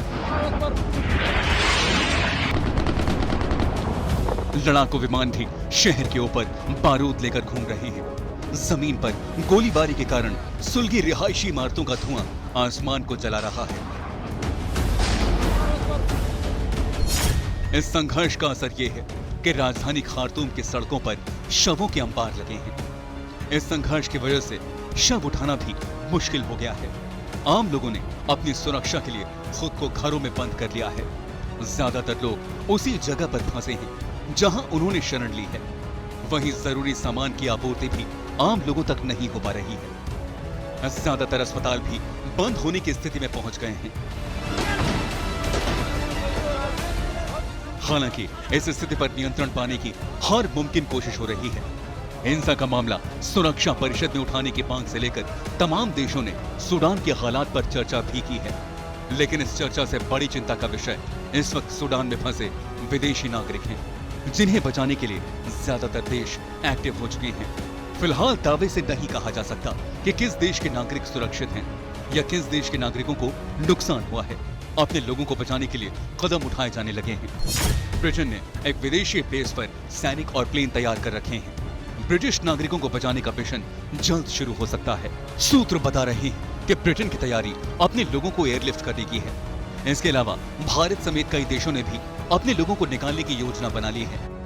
लड़ाकू विमान भी शहर के ऊपर बारूद लेकर घूम रहे हैं। जमीन पर गोलीबारी के कारण सुलगी रिहायशी इमारतों का धुआं आसमान को जला रहा है। इस संघर्ष का असर यह है कि राजधानी खार्तूम की सड़कों पर शवों के अंबार लगे हैं। इस संघर्ष की वजह से शव उठाना भी मुश्किल हो गया है। आम लोगों ने अपनी सुरक्षा के लिए खुद को घरों में बंद कर लिया है। ज्यादातर लोग उसी जगह पर फंसे हैं जहां उन्होंने शरण ली है। वहीं जरूरी सामान की आपूर्ति भी आम लोगों तक नहीं हो पा रही है। ज्यादातर अस्पताल भी बंद होने की स्थिति में पहुंच गए हैं। हालांकि इस स्थिति पर नियंत्रण पाने की हर मुमकिन कोशिश हो रही है। हिंसा का मामला सुरक्षा परिषद में उठाने की मांग से लेकर तमाम देशों ने सूडान के हालात पर चर्चा भी की है। लेकिन इस चर्चा से बड़ी चिंता का विषय इस वक्त सूडान में फंसे विदेशी नागरिक हैं, जिन्हें बचाने के लिए ज्यादातर देश एक्टिव हो चुके हैं। फिलहाल दावे से नहीं कहा जा सकता कि किस देश के नागरिक सुरक्षित हैं या किस देश के नागरिकों को नुकसान हुआ है। अपने लोगों को बचाने के लिए कदम उठाए जाने लगे हैं। ब्रिटेन ने एक विदेशी बेस पर सैनिक और प्लेन तैयार कर रखे हैं। ब्रिटिश नागरिकों को बचाने का मिशन जल्द शुरू हो सकता है। सूत्र बता रहे हैं कि ब्रिटेन की तैयारी अपने लोगों को एयरलिफ्ट करने की है। इसके अलावा भारत समेत कई देशों ने भी अपने लोगों को निकालने की योजना बना ली है।